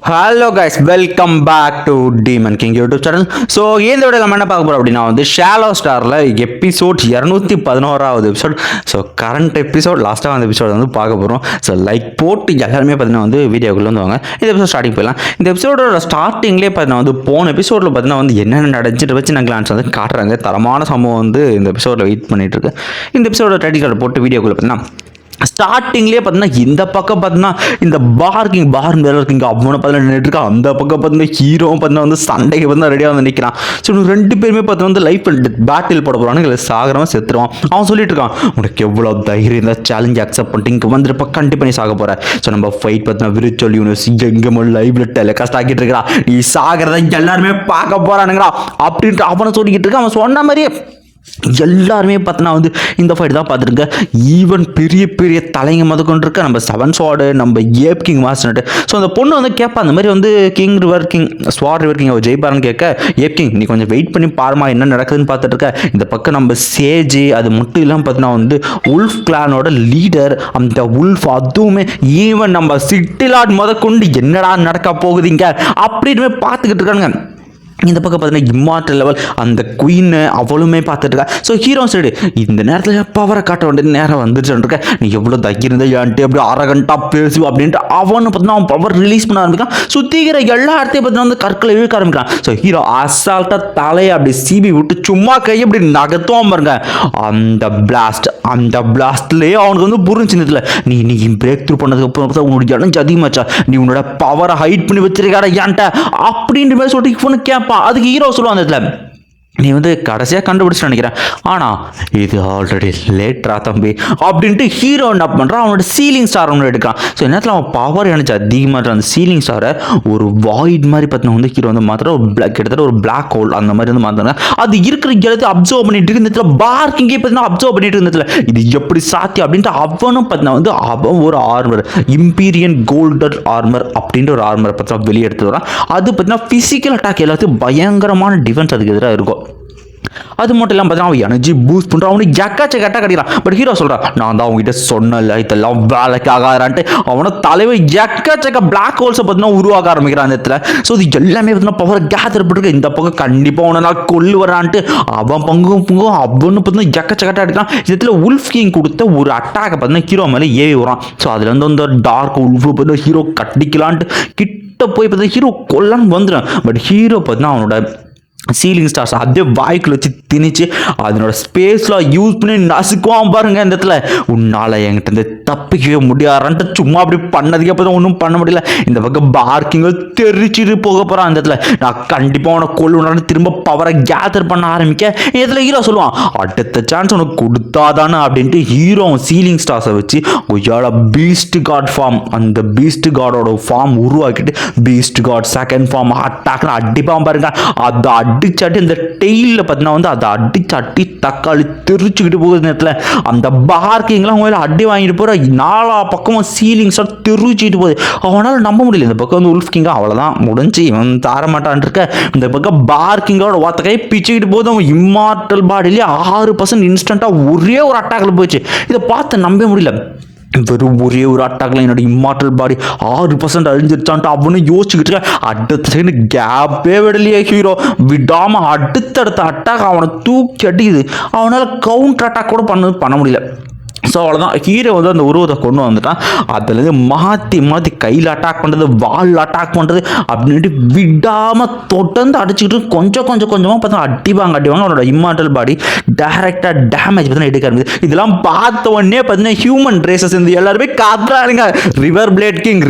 Hello guys, welcome back to Demon King YouTube channel. So இந்த video நம்ம என்ன பார்க்க போகிறோம் அப்படின்னா ஷாலோ ஸ்டாரில் எபிசோட் 211வது எபிசோட். ஸோ கரண்ட் எபிசோட் லாஸ்ட்டாக அந்த எபிசோட் பார்க்க போகிறோம். ஸோ லைக் போட்டு எல்லாருமே பார்த்தீங்கன்னா வீடியோக்குள்ளே வாங்க. இந்த எபிசோட் ஸ்டார்டிங் போயிடலாம். இந்த எபிசோடோட ஸ்டார்டிங்லேயே பார்த்தீங்கன்னா போன எபிசோடில் பார்த்தீங்கன்னா என்னென்ன நடந்துட்டு வச்சு நான் கிளான்ஸ் காட்டுறாங்க. தரமான சம்பவம் இந்த எபிசோடில் வெயிட் பண்ணிட்டு இருக்கு. இந்த எபிசோட டைட்டில் கார்டு போட்டு வீடியோக்குள்ளே பார்த்தீங்கன்னா ஸ்டார்டிங்லேயே பார்த்தீங்கன்னா இந்த பக்கம் பார்த்தீங்கன்னா இந்த பார் மேலே இருக்கு. இங்கே அவனை பார்த்தீங்கன்னா நின்றுட்டு அந்த பக்கம் பார்த்தீங்கன்னா ஹீரோவும் பார்த்தீங்கன்னா சண்டைக்கு பார்த்தா ரெடியாக நிற்கிறான். ஸோ ரெண்டு பேருமே பார்த்தீங்கன்னா லைஃப் பேட்டில் போட போகிறான்னு இல்லை சாகிறவன் செத்துருவான். அவன் சொல்லிட்டு இருக்கான், உனக்கு எவ்வளோ தைரியம் இந்த சேலஞ்ச் அக்செப்ட் பண்ணிட்டு இங்கே வந்துருப்ப கண்டிப்பாக நீ சாக போகிற. ஸோ நம்ம ஃபைட் பார்த்தீங்கன்னா விர்ச்சுவல் யூனிவர்ஸ் எங்கே லைவ்ல டெலிகாஸ்ட் ஆக்கிட்டு இருக்கிறா, நீ சாகிறத எல்லாருமே பார்க்க போகிறானுங்களா அப்படின்ட்டு அவனை சொல்லிக்கிட்டு இருக்கான். அவன் சொன்ன மாதிரியே எல்லாருமே பார்த்தீங்கன்னா இந்த ஃபைட் தான் பார்த்துருங்க. ஈவன் பெரிய பெரிய தலைங்க கொண்டு இருக்க நம்ம செவன் ஸ்வார்டு, நம்ம ஏப் கிங் மாஸ்டர். ஸோ அந்த பொண்ணு கேட்பா அந்த மாதிரி கிங் ரிவர் கிங் ஸ்வாட் ரிவர் கிங் அவர் ஜெயிப்பாருன்னு கேட்க, ஏப் கிங் நீ கொஞ்சம் வெயிட் பண்ணி பாருமா என்ன நடக்குதுன்னு பார்த்துட்டு இருக்க. இந்த பக்கம் நம்ம சேஜ் அது மட்டும் இல்லாமல் பார்த்தீங்கன்னா உல்ஃப் கிளானோட லீடர் அந்த உல்ஃப், அதுவுமே ஈவன் நம்ம சிட்டிலாட் கொண்டு என்னடா நடக்க போகுதுங்க அப்படின்னு பார்த்துக்கிட்டு இருக்கானுங்க. இந்த பக்கம் பார்த்தீங்கன்னா இம்மார்டல் லெவல் அந்த குயின் அவளுமே பார்த்துட்டு இருக்கா. ஸோ ஹீரோ சைடு இந்த நேரத்தில் பவரை காட்ட வேண்டிய நேரம் வந்துருச்சுன்னு இருக்க. நீ எவ்வளோ தைக்கிருந்த ஏன்ட்டு அப்படி அரகண்டாக பேசுவோம் அப்படின்ட்டு அவனு பார்த்தீங்கன்னா அவன் பவர் ரிலீஸ் பண்ண ஆரம்பிக்கான். சுத்திக்கிற எல்லா இடத்தையும் பார்த்தீங்கன்னா கற்களை இழுக்க ஆரம்பிக்கிறான். ஸோ ஹீரோ அசால்ட்டாக தலையை அப்படி சீபி விட்டு சும்மா கையை அப்படி நகர்த்துவான் பாருங்க. அந்த பிளாஸ்ட்லேயே அவனுக்கு புரிஞ்சுல நீ பிரேக் த்ரூ பண்ணதுக்கு அப்புறம் உன்னோட இடம் அதிகமாச்சா, நீ உன்னோட பவரை ஹைட் பண்ணி வச்சிருக்காடா ஏன்ட்ட அப்படின்ற மாதிரி சொல்லிட்டு ஃபோனு கேட்பான். அதுக்கு ஹீரோ சொல்லுவான், அந்த இடத்துல நீ கடைசியாக கண்டுபிடிச்சு நினைக்கிறேன், ஆனால் இது ஆல்ரெடி லேட்டரா தம்பி அப்படின்ட்டு ஹீரோ என்ன பண்ணுறான், அவனோட சீலிங் ஸ்டார் ஒன்று எடுக்கிறான். ஸோ நேரத்தில் அவன் பவர் எனக்கு அதிகமாக அந்த சீலிங் ஸ்டாரை ஒரு வாய்ட் மாதிரி பார்த்தீங்கன்னா ஹீரோ மாத்திரம் ஒரு கிட்டத்தட்ட ஒரு பிளாக் ஹோல் அந்த மாதிரி மாத்திராங்க. அது இருக்கிற எல்லாத்தையும் அப்சர்வ் பண்ணிட்டு இருந்ததுல பார்க்கிங்கே பார்த்தீங்கன்னா அப்சர்வ் பண்ணிட்டு இருந்ததுல இது எப்படி சாத்தி அப்படின்ட்டு அவனும் பார்த்தீங்கன்னா அவன் ஒரு ஆர்மர் இம்பீரியன் கோல்டன் ஆர்மர் அப்படின்ற ஒரு ஆர்மரை பார்த்தா வெளியே எடுத்து வரான். அது பார்த்தீங்கன்னா ஃபிசிக்கல் அட்டாக் எல்லாத்தையும் பயங்கரமான டிஃபென்ஸ் அதுக்கு எதிராக இருக்கும். அது மட்டும் இல்லாமல் பார்த்தீங்கன்னா அவன் எனர்ஜி பூஸ்ட் பண்ணுறான். அவனுக்கு எக்காச்சக்கட்டாக கிடைக்கிறான். பட் ஹீரோ சொல்கிறான், நான் தான் அவங்ககிட்ட சொன்னல இதெல்லாம் வேலைக்கு ஆகாதான்ட்டு அவனை தலைவர் எக்காச்சக்க பிளாக் ஹோல்ஸை பார்த்தீங்கன்னா உருவாக்க ஆரம்பிக்கிறான் அந்த இடத்துல. ஸோ இது எல்லாமே பார்த்தீங்கன்னா பவர் கேதர் பண்ணிருக்கு. இந்த பக்கம் கண்டிப்பாக அவனை நான் கொல்லு வரான்ட்டு அவன் பங்கும் அவனு பார்த்தீங்கன்னா எக்கச்சக்கட்டாக எடுக்கிறான். இடத்துல உல்ஃப் கிங் கொடுத்த ஒரு அட்டாக்கை பார்த்தீங்கன்னா ஹீரோ மேலே ஏவி வரான். ஸோ அதுல அந்த டார்க் உல்ஃப் பார்த்தீங்கன்னா ஹீரோ கட்டிக்கலான்ட்டு கிட்ட போய் பார்த்தீங்கன்னா ஹீரோ கொல்லான்னு வந்துடும். பட் ஹீரோ பார்த்தீங்கன்னா அவனோட சீலிங் ஸ்டார்ஸ் அப்படியே வாய்க்குள்ள வச்சு திணிச்சு அதனோட ஸ்பேஸ்லாம் யூஸ் பண்ணி நசுக்குவான் பாருங்க. இந்த இடத்துல உன்னால என்கிட்ட இருந்து தப்பிக்கவே முடியாதுன்ட்டு சும்மா அப்படி பண்ணதுக்கு அப்புறம் ஒன்றும் பண்ண முடியல. இந்த பக்கம் பார்க்கிங்க தெரிச்சுட்டு போக போகிறான். அந்த இடத்துல நான் கண்டிப்பாக உனக்கு கொள்ளுன்னு திரும்ப பவரை கேதர் பண்ண ஆரம்பிக்க இதில் ஹீரோ சொல்லுவான், அடுத்த சான்ஸ் உனக்கு கொடுத்தாதானே அப்படின்ட்டு ஹீரோ சீலிங் ஸ்டார்ஸை வச்சு ஒய்யால பீஸ்ட் காட் ஃபார்ம் அந்த பீஸ்ட் காடோட ஃபார்ம் உருவாக்கிட்டு பீஸ்ட் காட் செகண்ட் ஃபார்ம் அட்டாக்னு அடிப்பான் பாருங்க. அதை அடிச்சாட்டி இந்த டெய்லில் பார்த்தீங்கன்னா அதை அடிச்சாட்டி தக்காளி தெரிச்சுக்கிட்டு போகுது. நேரத்தில் அந்த பார்க்கிங்லாம் அவங்க அடி வாங்கிட்டு போகிற நாலா பக்கமும் சீலிங் ஸ்டார் தெரிச்சுக்கிட்டு போகுது. அவனால் நம்ப முடியல. இந்த பக்கம் உல்ஃப் கிங்கா அவ்வளோதான் முடிஞ்சு இவன் தாரமாட்டான் இருக்க. இந்த பக்கம் பார்க்கிங்கோட வார்த்தை கை பிச்சுக்கிட்டு போகுது. அவன் இம்மார்டல் பாடியிலேயே 6% இன்ஸ்டண்ட்டாக ஒரே ஒரு அட்டாக்கில் போயிடுச்சு. இதை பார்த்து நம்ப முடியல. வெறும் ஒரே ஒரு அட்டாக்ல என்னோட இம்மார்டல் பாடி 6% அழிஞ்சிருச்சான்ட்டு அவனு யோசிச்சுக்கிட்டு அடுத்த செகண்ட் கேப்பே விடலையே ஹீரோ விடாம அடுத்தடுத்த அட்டாக் அவனை தூக்கி அடிக்குது. அவனால் கவுண்டர் அட்டாக் கூட பண்ண முடியல. ஸோ அவ்வளோதான் ஹீரோ அந்த உருவத்தை கொண்டு வந்துட்டான். அதுலேருந்து மாற்றி கையில் அட்டாக் பண்ணுறது வால் அட்டாக் பண்ணுறது அப்படின்ட்டு விடாமல் தொடர்ந்து அடிச்சுக்கிட்டு கொஞ்சமாக பார்த்தா அடிவாங்க அவனோட இம்மார்டல் பாடி டைரெக்டாக டேமேஜ் பார்த்தா எடுக்க ஆரம்பிது. இதெல்லாம் பார்த்த உடனே பார்த்தீங்கன்னா ஹியூமன் ரேசஸ் எல்லாருமே காத்துறாருங்க. ரிவர் பிளேட் கிங்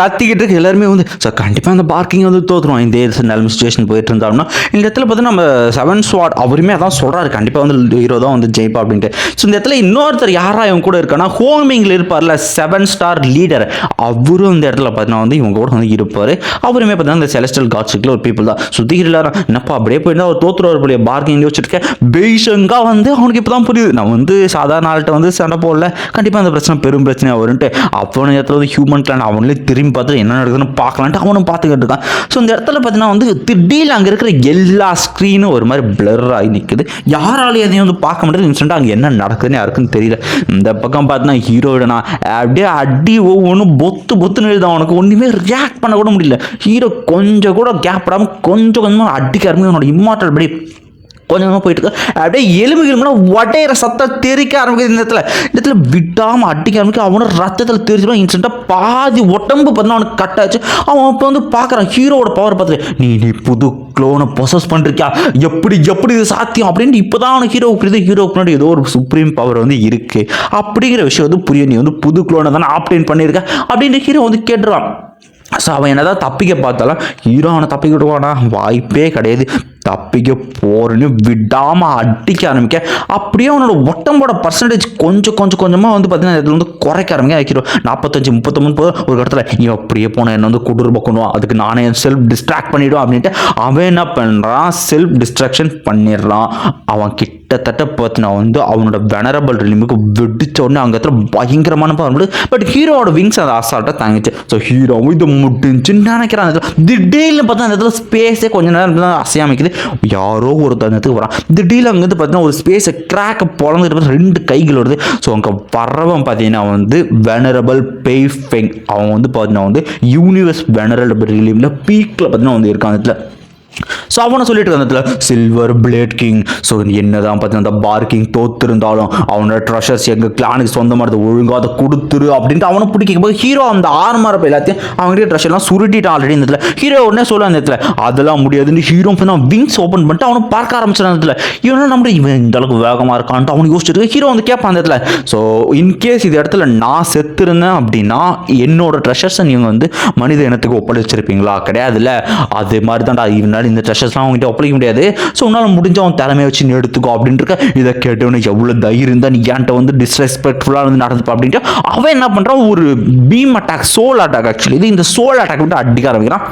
கத்திக்கிட்டு இருக்கு எல்லாருமே ஸோ கண்டிப்பாக அந்த பார்க்கிங் தோற்றுருவோம். இந்த நிலைமை சுச்சுவேஷன் போயிட்டு இருந்தாங்கன்னா இந்த இடத்துல பார்த்தீங்கன்னா நம்ம செவன் ஸ்வாட் அவருமே அதான் சொல்கிறாரு, கண்டிப்பாக ஹீரோ தான் ஜெயிப்பா அப்படின்ட்டு. ஸோ இந்த இடத்துல இன்னொருத்தர் யாரா இவங்க கூட இருக்கானா ஹோமிங்ல இருப்பார்ல 7 ஸ்டார் லீடர், அவரும் இந்த இடத்துல பார்த்தீங்கன்னா இவங்க கூட இருப்பாரு. அவருமே பார்த்தீங்கன்னா இந்த செலஸ்டியல் காட்ஸுக்குள்ள ஒரு பீப்புள் தான். சுத்திகிட்டு என்னப்பா அப்படியே போயிருந்தா அவர் தோத்துருவார் போலிய பார்க்கிங் யோசிச்சிருக்கேன். பெய்ஷங்கா அவனுக்கு இப்போ தான் புரியுது, நான் சாதாரண ஆள்கிட்ட சண்டை போடல, கண்டிப்பாக அந்த பிரச்சனை பெரும் பிரச்சனையாக வரும்ட்டு. அவனு இடத்துல ஹியூமன் கிளான் அவங்களே திரும்பி பார்த்து என்ன நடக்குதுன்னு பார்க்கலான்ட்டு அவனும் பார்த்துக்கிட்டு இருக்கான். ஸோ இந்த இடத்துல பார்த்தீங்கன்னா திடீர்னு அங்கே இருக்கிற எல்லா ஸ்க்ரீனும் ஒரு மாதிரி பிளர் ஆகி நிற்குது. யாராலையும் அதையும் பார்க்க முடியாது. இன்ஸ்டன்ட்டாக அங்கே என்ன நடக்குதுன்னு யாருக்குன்னு தெரியல. இந்த பக்கம் பார்த்தா ஹீரோயிடனா அப்படியே அடி ஒவ்வொன்றும் பொத்துன்னு எழுதான். அவனுக்கு ஒன்றுமே ரியாக்ட் பண்ண கூட முடியல. ஹீரோ கொஞ்சம் கூட கேப் படாமல் கொஞ்சம் கொஞ்சமாக அடிக்க ஆரம்பிச்சு அவனோட இம்மார்டல் படி கொஞ்சமாக போயிட்டு இருக்கு. அப்படியே எலும்புனா உடையிற சத்தம் தெரிக்க ஆரம்பிக்குது. இந்த இடத்துல விடாமல் அடிக்க ஆரம்பிக்க அவனோட ரத்தத்தில் தெரிஞ்சிடும். இன்ஸ்டன்ட்டாக பாதி உடம்பு பார்த்தீங்கன்னா அவனுக்கு கட் ஆச்சு. அவன் இப்போ வந்து பார்க்குறான் ஹீரோவோட பவர் பார்த்துட்டு, நீ புது க்ளோனை பொசஸ் பண்ணிருக்கியா, எப்படி இது சாத்தியம் அப்படின்ட்டு இப்போ தான் அவனுக்கு ஹீரோ புரியுது. ஹீரோக்கு முன்னாடி ஏதோ ஒரு சுப்ரீம் பவர் வந்து இருக்குது அப்படிங்கிற விஷயம் வந்து புரியும். நீ வந்து புது க்ளோனை தானே ஆப்டேன் பண்ணியிருக்க அப்படின்ட்டு ஹீரோ வந்து கேட்டுருவான். ஸோ அவன் என்னதான் தப்பிக்க பார்த்தாலும் ஹீரோ அவனை தப்பிக்க விடுவானா, வாய்ப்பே கிடையாது. தப்பிக்க போறேன்னு விடாமல் அடிக்க ஆரம்பிக்க அப்படியே அவனோட உடம்போட பர்சன்டேஜ் கொஞ்சமாக வந்து பார்த்தீங்கன்னா இதில் வந்து குறைக்க ஆரம்பிக்க ஹீரோ 45 39 ஒரு இடத்துல நீ அப்படியே போன என்ன வந்து கொடூரமாக கொண்டுவான், அதுக்கு நானே செல்ஃப் டிஸ்ட்ராக்ட் பண்ணிவிடும் அப்படின்ட்டு அவன் என்ன பண்ணுறான், செல்ஃப் டிஸ்ட்ராக்ஷன் பண்ணிடுறான். அவன் கிட்டத்தட்ட பார்த்தீங்கன்னா வந்து அவனோட வெனரபிள் ரிலிமுக்கு வெடிச்ச உடனே அங்கே இடத்துல பயங்கரமான பவர். பட் ஹீரோவோட விங்ஸ் அந்த அசால்ட்டாக தாங்கிச்சு. ஸோ ஹீரோவும் இதை முடிஞ்சுன்னு நினைக்கிறான். திடீர்னு பார்த்தா அந்த இடத்துல ஸ்பேஸே கொஞ்ச நேரம் அசையாமிக்குது. யாரோ ஒரு தருணத்துக்கு வரான். திடீர்னு அங்கேருந்து பார்த்தீங்கன்னா ஒரு ஸ்பேஸை கிராக்கை பொழந்துட்டு 2 கைகள் வருது. ஸோ அங்கே வர்றவன் பார்த்தீங்கன்னா வந்து வெனரபிள் பெய்ஃபெங். அவன் வந்து பார்த்தீங்கன்னா வந்து யூனிவர்ஸ் வெனரபிள் ரிலீவில் பீக்கில் பார்த்தீங்கன்னா வந்து இருக்கான். அந்த இடத்துல ஸோ அவனை சொல்லிட்டு இருந்ததுல சில்வர் பிளேட் கிங். ஸோ என்னதான் பார்த்தீங்கன்னா அந்த பார் கிங் தோத்திருந்தாலும் அவனோட ட்ரெஷர்ஸ் எங்கள் கிளானுக்கு சொந்தமானது ஒழுங்காக அதை கொடுத்துரு அப்படின்ட்டு அவனை பிடிக்கும் போது ஹீரோ அந்த ஆர்மரப்போ எல்லாத்தையும் அவங்ககிட்ட ட்ரெஷர்லாம் சுருட்டிட்டான் ஆல்ரெடி. இந்த இடத்துல ஹீரோ உடனே சொல்ல அந்த இடத்துல அதெல்லாம் முடியாதுன்னு ஹீரோ விங்ஸ் ஓப்பன் பண்ணிட்டு அவனை பார்க்க ஆரம்பிச்சிடும். அந்த இடத்துல இவன் இந்த அளவுக்கு வேகமாக இருக்கான்ட்டு அவனுக்கு யோசிச்சிருக்கு. ஹீரோ வந்து கேட்பான் அந்த இடத்துல, ஸோ இன்கேஸ் இது இடத்துல நான் செத்துருந்தேன் அப்படின்னா என்னோட ட்ரெஷர்ஸை நீங்கள் வந்து மனித இனத்துக்கு ஒப்படைச்சிருப்பீங்களா? கிடையாதுல்ல. அது மாதிரி தான்டா இந்த ட்ரெஷர்ஸ்லாம் அவங்ககிட்ட ஒப்படைக்க முடியாது. ஸோ உன்னால் முடிஞ்ச அவன் திறமையை வச்சு நீ எடுத்துக்கோ அப்படின்ட்டு இருக்க. இதை கேட்டவனு எவ்வளோ தைரியம் தான் நீ ஏன்ட்ட வந்து டிஸ்ரெஸ்பெக்ட்ஃபுல்லாக வந்து நடந்துப்பா அப்படின்ட்டு அவன் என்ன பண்ணுறான், ஒரு beam attack, soul attack. Actually இது இந்த சோல் அட்டாக் விட்டு அடிக்க ஆரம்பிக்கிறான்.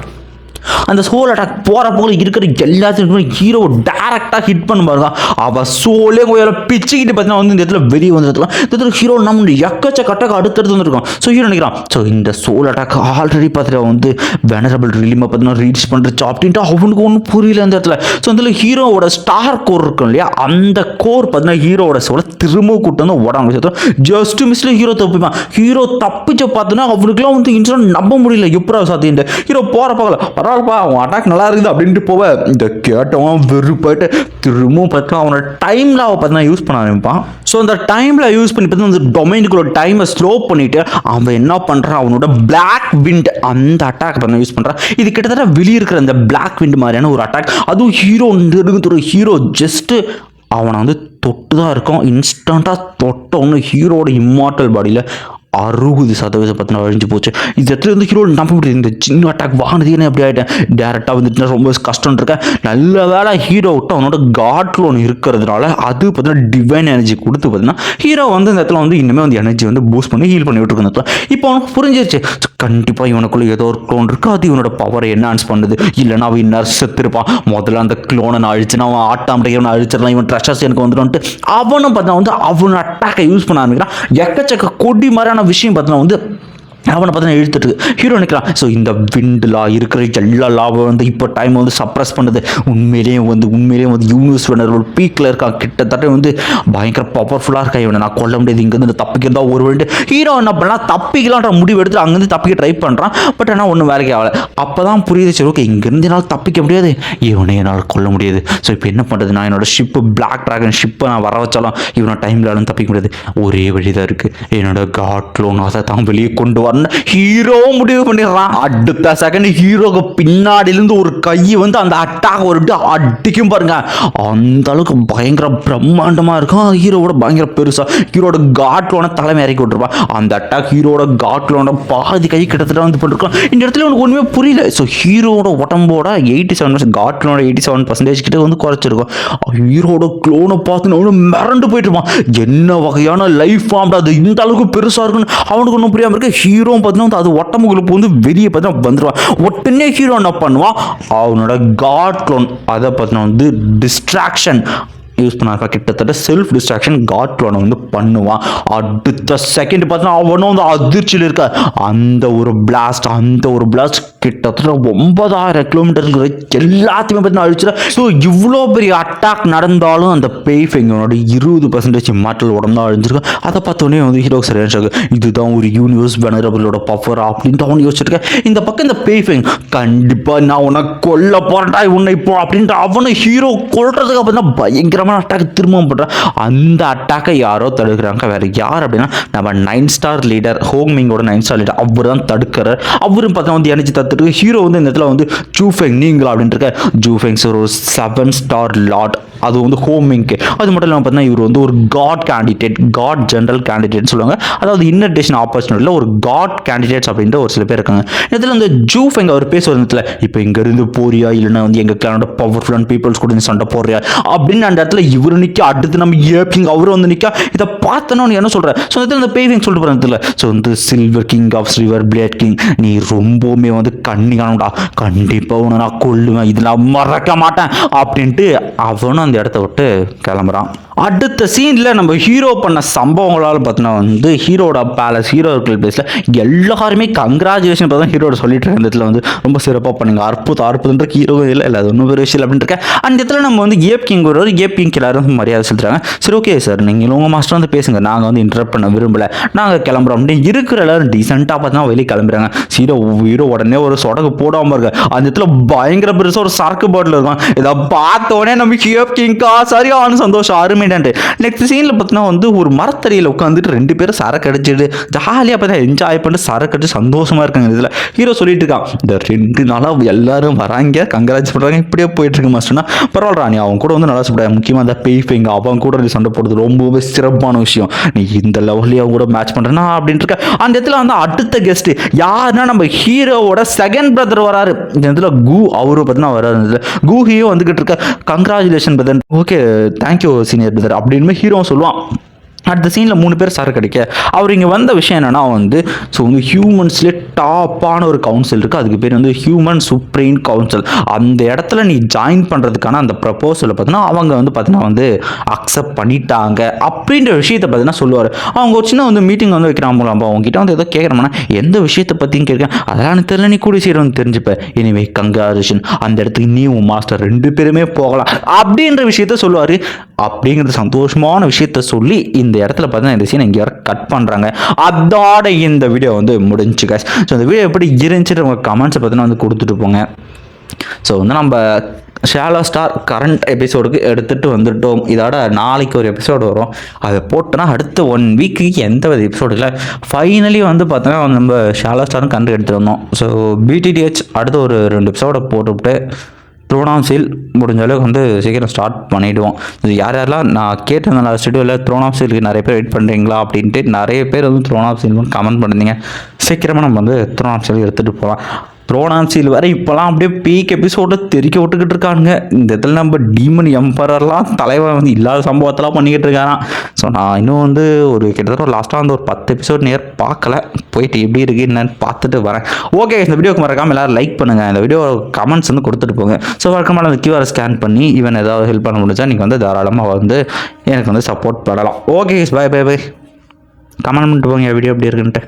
அந்த சோல் அட்டாக் போகிற போல இருக்கிற எல்லாத்தையும் ஹீரோ டேரெக்டாக ஹிட் பண்ண பாருங்க. அவள் சோலே கொஞ்சம் பிச்சுக்கிட்டு பார்த்தீங்கன்னா வந்து இந்த இடத்துல வெளியே வந்துருக்கலாம். இந்த இடத்துல ஹீரோ நம்ம எக்கச்சக்கட்டாக அடுத்தடுத்து வந்துருக்கான். ஸோ ஹீரோ நினைக்கிறான், ஸோ இந்த சோல் அட்டாக் ஆல்ரெடி பார்த்துட்டு வந்து வெனரபிள் ரிலீமை பார்த்தீங்கன்னா ரீச் பண்ணுறச்சு அப்படின்ட்டு அவனுக்கு ஒன்றும் புரியல அந்த இடத்துல. ஸோ அதில் ஹீரோவோட ஸ்டார் கோர் இருக்கும் இல்லையா, அந்த கோர் பார்த்தீங்கன்னா ஹீரோவோட சோலை திரும்ப கூட்டு வந்து உடம்பு ஜஸ்ட் மிஸ்ல ஹீரோ தப்பிப்பான். ஹீரோ தப்பிச்ச பார்த்தோன்னா அவனுக்குலாம் வந்து இன்சிடென்ட் நம்ப முடியல. எப்படா சாத்தியம் ஹீரோ போகிற பார்க்கல அவன் அட்டாக் நல்லா இருக்குது அப்படின்ட்டு போவ இந்த கேட்டவன் வெறுப்பாயிட்டு திரும்பவும் பார்த்தா அவனோட டைமில் அவன் பார்த்தா யூஸ் பண்ண ஆரம்பிப்பான். ஸோ அந்த டைமில் யூஸ் பண்ணி பார்த்தா அந்த டொமைனுக்குள்ள டைமை ஸ்லோ பண்ணிட்டு அவன் என்ன பண்ணுறான், அவனோட பிளாக் விண்ட் அந்த அட்டாக் பண்ண யூஸ் பண்ணுறான். இது கிட்டத்தட்ட வெளியே இருக்கிற அந்த பிளாக் விண்ட் மாதிரியான ஒரு அட்டாக். அதுவும் ஹீரோ ஜஸ்ட் அவனை வந்து தொட்டு தான் இருக்கும். இன்ஸ்டண்ட்டாக தொட்டவொன்னு ஹீரோட இம்மார்டல் பாடியில் 60% பார்த்தீங்கன்னா அழிஞ்சு போச்சு. இது இடத்துல வந்து ஹீரோ நம்ப முடியாது. இந்த சின்ன அட்டாக் வாங்கினது என்ன எப்படி ஆகிட்டேன், டேரெக்டாக வந்துட்டு ரொம்ப கஷ்டம் இருக்கேன். நல்ல வேலை ஹீரோ விட்டு அவனோட காட் க்ளோன் இருக்கிறதுனால அது பார்த்தீங்கன்னா டிவைன் எனர்ஜி கொடுத்து பார்த்தீங்கன்னா ஹீரோ வந்து இந்த இடத்துல வந்து இன்னுமே வந்து எனர்ஜி வந்து பூஸ்ட் பண்ணி ஹீல் பண்ணி விட்டுருக்க. இடத்துல இப்போ அவனுக்கு புரிஞ்சிருச்சு, கண்டிப்பாக இவனுக்குள்ள ஏதோ ஒரு க்ளோன் இருக்குது, அது இவனோட பவரை என்ஹான்ஸ் பண்ணுது. இல்லைனா அவன் இன்னும் செத்துருப்பான். முதல்ல அந்த க்ளோனை நான் அழிச்சுனா அவன் ஆட்டாமட்டை இவனை அழிச்சிடலாம், இவன் ட்ரெஷர்ஸ் எனக்கு வந்துட்டு அவனும் பார்த்தா வந்து அவனோட அட்டாக்கை யூஸ் பண்ண ஆரம்பிக்கிறான். எக்கச்சக்க கொடி மாதிரியான விஷயம் பார்த்தீங்கன்னா வந்து அவனை பார்த்தீங்கன்னா இழுத்துட்டு ஹீரோ நினைக்கிறான். ஸோ இந்த விண்டுலா இருக்கிற எல்லா லாபம் வந்து இப்போ டைம் வந்து சப்ரஸ் பண்ணுது. உண்மையிலேயே வந்து யூனிவர்ஸ் வெனரபிள் பீக்கில் இருக்கான். கிட்டத்தட்ட வந்து பயங்கர பவர்ஃபுல்லாக இருக்கா. இவனை நான் கொல்ல முடியாது, இங்கேருந்து தப்பிக்கிறதா ஒரு வேண்டு ஹீரோ என்ன பண்ணலாம், தப்பிக்கலான்ற முடிவு எடுத்து அங்கேருந்து தப்பிக்க ட்ரை பண்ணுறான். பட் ஆனால் ஒன்றும் வேலைக்கு ஆகலை. அப்போ தான் புரியுது, சரி ஓகே இங்கேருந்து என்னால் தப்பிக்க முடியாது, இவனை என்னால் கொல்ல முடியாது. ஸோ இப்போ என்ன பண்ணுறது, நான் என்னோட ஷிப்பு பிளாக் ட்ராகன் ஷிப்பை நான் வர வச்சாலும் இவனை டைமில் தப்பிக்க முடியாது. ஒரே வழி தான் இருக்குது, என்னோட காட் க்ளோன் அதை தான் வெளியே கொண்டு வர ஹீரோ முடிவு பண்ணிடுறான். அடுத்த செகண்ட் ஹீரோக்கு பின்னாடியிலிருந்து ஒரு கையை வந்து அந்த அட்டாக் ஒரு அடிக்கும் பாருங்க. அந்த அளவுக்கு பயங்கர பிரம்மாண்டமா இருக்கும். ஹீரோவோட பயங்கர பெருசா ஹீரோட காட்லோன தலைமை இறக்கி விட்டுருப்பான். அந்த அட்டாக் ஹீரோட காட்லோட பாதி கை கிட்டத்தட்ட வந்து பண்ணிருக்கோம். இந்த இடத்துல உனக்கு ஒண்ணுமே புரியல. ஸோ ஹீரோட உடம்போட 87% காட்லோட 87% கிட்ட வந்து குறைச்சிருக்கும். ஹீரோட க்ளோனை பார்த்து மிரண்டு போயிட்டு இருப்பான். என்ன வகையான லைஃப் ஃபார்ம் அது இந்த அளவுக்கு பெருசா இருக்குன்னு அவனுக்கு ஒன்றும் புரியாம இருக்கு. ஹீரோ பார்த்தீங்கன்னா அது ஒட்டமுகளுக்கு வந்து வெளியே பார்த்தீங்கன்னா வந்துடுவான். உடனே ஹீரோ என்ன பண்ணுவான், அவனோட காட் க்ளோன் அதை பார்த்தீங்கன்னா வந்து டிஸ்ட்ராக்ஷன் யூஸ் பண்ணாருப்பா. கிட்டத்தட்ட செல்ஃப் டிஸ்ட்ராக்ஷன் காட் ஒன் வந்து பண்ணுவான். அடுத்த செகண்ட் பார்த்தா அவனும் வந்து அதிர்ச்சியில் இருக்க அந்த ஒரு பிளாஸ்ட் கிட்டத்தட்ட 9000 கிலோமீட்டருக்கு எல்லாத்தையுமே பார்த்தீங்கன்னா அழிச்சிட. ஸோ இவ்வளோ பெரிய அட்டாக் நடந்தாலும் அந்த பேய்ஃபெங்கோட 20% மாற்றல் உடம்பு தான் அழிஞ்சிருக்கு. அதை பார்த்தோன்னே வந்து ஹீரோ சரியாக இதுதான் ஒரு யூனிவர்ஸ் வெனரபிளோட பவர் அப்படின்ட்டு அவன் யோசிச்சிருக்கேன். இந்த பக்கம் இந்த பேய்ஃபெங் கண்டிப்பாக நான் உன்னை கொல்ல போறேன்டா உன்னை இப்போ அப்படின்ட்டு அவனை ஹீரோ கொல்றதுக்கு அப்புறம் தான் பயங்கரமான அட்டாக் திரும்பவும் பண்ணுறான். அந்த அட்டாக்கை யாரோ தடுக்கிறாங்க. வேறு யார் அப்படின்னா நம்ம 9 ஸ்டார் லீடர் ஹோங்மிங்கோட 9 ஸ்டார் லீடர் அவர் தான் தடுக்கிறார். அவரும் பார்த்தா வந்து எனர்ஜி தத்துட்டு ஹீரோ வந்து இந்த இடத்துல வந்து ஜூஃபெங் நீங்களா அப்படின்ட்டு இருக்க. ஜூஃபெங்ஸ் ஒரு 7 ஸ்டார் லார்ட், அது வந்து ஹோமிங்க்கு. அது மட்டும் இல்லாமல் பார்த்தீங்கன்னா இவர் வந்து ஒரு god candidate, god general candidate சொல்லுவாங்க. அதாவது இன்னர்டேஷன் ஆப்பர்ச்சுனிட்டியில் ஒரு காட் கேண்டிடேட்ஸ் அப்படின்ற ஒரு சில பேர் இருக்காங்க. இதில் வந்து ஜூஃபெங் அவர் பேசுவது இடத்துல இப்போ இங்கேருந்து போறியா இல்லைன்னா வந்து எங்கள் கிளானோட பவர்ஃபுல்லான பீப்புள்ஸ் கூட சண்டை போடுறியா அப்படின்னு அந்த இடத்துல இவர் நிற்க. அடுத்து நம்ம ஏப்பிங் அவரும் வந்து நிற்க. இதை பார்த்தோன்னு என்ன சொல்கிறேன். ஸோ இதில் அந்த பேவிங் சொல்லிட்டு போகிற இடத்துல ஸோ வந்து silver king of silver plate king, நீ ரொம்பவுமே வந்து கண்ணிக்கானடா, கண்டிப்பாக உன்னை நான் கொல்லுவேன், இதில் மறக்க மாட்டேன் அப்படின்ட்டு அவனும் அந்த இடத்த விட்டு கிளம்புறான். அடுத்த சீனில் நம்ம ஹீரோ பண்ண சம்பவங்களால் பார்த்தீங்கன்னா வந்து ஹீரோட பேலஸ், ஹீரோ பிளேஸில் எல்லாருமே கங்க்ராச்சுலேஷன் தான் ஹீரோட சொல்லிட்டு இருக்க. இந்த இடத்துல வந்து ரொம்ப சிறப்பாக பண்ணுங்க, அற்புதன்ற ஹீரோ இல்லை அது ஒன்றும் பெரிய விஷயம் அப்படின்ட்டு இருக்கேன். அந்த இடத்துல நம்ம வந்து ஏப் கிங் வருவார். ஏப் கிங் எல்லாரும் மரியாதை செலுத்துறாங்க. சரி ஓகே சார், நீங்கள் உங்கள் மாஸ்டர் வந்து பேசுங்க, நாங்கள் வந்து இன்டரப்ட் பண்ண விரும்பலை, நாங்கள் கிளம்புறோம் அப்படின்னு இருக்கிற எல்லாரும் டீசெண்டாக பார்த்தா வெளியே கிளம்புறாங்க. ஹீரோ உடனே ஒரு சொடகு போடாமல் இருக்க. அந்த இடத்துல பயங்கர பெருசாக ஒரு சரக்கு பாட்டில் இருக்கும். இதை பார்த்தோடனே நம்ம ஏப் கிங்கா சரியான சந்தோஷம், அருமை. நெக்ஸ்ட் சீனில் பார்த்தீங்கன்னா வந்து ஒரு மரத்தடியில் உட்காந்துட்டு 2 பேரும் சரக்கு அடிச்சுட்டு ஜாலியாக பார்த்தா என்ஜாய் பண்ணிட்டு சரக்கு அடிச்சு சந்தோஷமாக இருக்காங்க. இதில் ஹீரோ சொல்லிட்டு இருக்கான், இந்த 2 நாளாக எல்லாரும் வராங்க, கங்கராஜ் பண்ணுறாங்க, இப்படியே போயிட்டு இருக்கு மாஸ்டர்னா பரவாயில்ல நீ அவன் கூட வந்து நல்லா சாப்பிட. முக்கியமாக அந்த பேய்ஃபெங் அவன் கூட சண்டை போடுறது ரொம்பவே சிறப்பான விஷயம். நீ இந்த லெவல்லையே அவங்க கூட மேட்ச் பண்ணுறேன்னா அப்படின்ட்டு இருக்க. அந்த இடத்துல வந்து அடுத்த கெஸ்ட் யாருன்னா நம்ம ஹீரோவோட செகண்ட் பிரதர் வராரு. இந்த இடத்துல கு அவரு பார்த்தீங்கன்னா வராது. கு ஹீரோ வந்துகிட்டு இருக்க. Congratulation brother, okay thank you senior brother அப்படின்னு ஹீரோ சொல்லுவான். அடுத்த சீனில் 3 பேர் சரக்கு அடிக்க. அவர் இங்கே வந்த விஷயம் என்னென்னா வந்து ஸோ வந்து ஹியூமன்ஸ்லேயே டாப்பான ஒரு கவுன்சில் இருக்குது. அதுக்கு பேர் வந்து ஹியூமன் சுப்ரீம் கவுன்சில். அந்த இடத்துல நீ ஜாயின் பண்ணுறதுக்கான அந்த ப்ரப்போசலை பார்த்தீங்கன்னா அவங்க வந்து பார்த்தீங்கன்னா வந்து அக்செப்ட் பண்ணிட்டாங்க அப்படின்ற விஷயத்தை பார்த்தீங்கன்னா சொல்லுவார். அவங்க ஒரு சின்ன வந்து மீட்டிங் வந்து வைக்கிறாங்க. அவங்ககிட்ட வந்து ஏதோ கேட்குறோம்னா எந்த விஷயத்தை பற்றியும் கேட்குறேன், அதெல்லாம் தெரியல, நீ கூடி சீரம் தெரிஞ்சுப்பேன். எனிவே கங்க்ராச்சுலேஷன், அந்த இடத்துக்கு நீ உன் மாஸ்டர் 2 பேருமே போகலாம் அப்படின்ற விஷயத்த சொல்லுவார். அப்படிங்கிறது சந்தோஷமான விஷயத்த சொல்லி இந்த இடத்துல பார்த்தீங்கன்னா இந்த சீன் இங்கே கட் பண்ணுறாங்க. அதோட இந்த வீடியோ வந்து முடிஞ்சு guys. ஸோ இந்த வீடியோ எப்படி இருந்துச்சுட்டு உங்கள் கமெண்ட்ஸை பார்த்தீங்கன்னா வந்து கொடுத்துட்டு போங்க. ஸோ வந்து நம்ம ஷாலோ ஸ்டார் கரண்ட் எபிசோடுக்கு எடுத்துகிட்டு வந்துட்டோம். இதோட நாளைக்கு ஒரு எபிசோடு வரும், அதை போட்டோன்னா அடுத்த 1 வீக்குக்கு எந்த ஒரு எபிசோடு இல்லை. ஃபைனலி வந்து பார்த்தோன்னா நம்ம ஷாலோ ஸ்டாரும் கண்டு எடுத்துகிட்டு வந்தோம். ஸோ பிடிடிஹெச் அடுத்த ஒரு 2 எபிசோடை போட்டுவிட்டு த்ரோன் ஆஃப் சீல் முடிஞ்ச அளவுக்கு வந்து சீக்கிரம் ஸ்டார்ட் பண்ணிவிடுவோம். இது யாரெல்லாம் நான் கேட்டிருந்தேன் ஸ்டுடியோவில் த்ரோன் ஆஃப் சீலுக்கு நிறைய பேர் வெயிட் பண்ணுறீங்களா அப்படின்ட்டு நிறைய பேர் வந்து த்ரோன் ஆஃப் சீல் கமெண்ட் பண்ணியிருந்தீங்க. சீக்கிரமாக நம்ம வந்து த்ரோன் ஆஃப் சீல் எடுத்துகிட்டு போகலாம். த்ரோன் ஆஃப் சீல் வேறு இப்போலாம் அப்படியே பீக் எபிசோடில் தெரிக்க விட்டுக்கிட்டு இருக்காங்க. இந்த இடத்துல நம்ம டீமன் எம்பரர்லாம் தலைவர் வந்து இல்லாத சம்பவத்தெல்லாம் பண்ணிக்கிட்டு இருக்காராம். ஸோ நான் இன்னும் வந்து ஒரு கிட்டத்தட்ட லாஸ்ட்டாக வந்து ஒரு 10 எபிசோட் நேர் பார்க்கல, போயிட்டு எப்படி இருக்குது என்னன்னு பார்த்துட்டு வரேன். ஓகே, இந்த வீடியோக்கு மறக்காமல் எல்லோரும் லைக் பண்ணுங்கள், இந்த வீடியோ கமெண்ட்ஸ் வந்து கொடுத்துட்டு போங்க. ஸோ வழக்கமாக அந்த QR ஸ்கேன் பண்ணி ஈவன் ஏதாவது ஹெல்ப் பண்ண முடிஞ்சா நீங்கள் வந்து தாராளமாக வந்து எனக்கு வந்து சப்போர்ட் பண்ணலாம். Okay bye bye bye, comment பண்ணிட்டு போங்க வீடியோ எப்படி இருக்குன்ட்டு.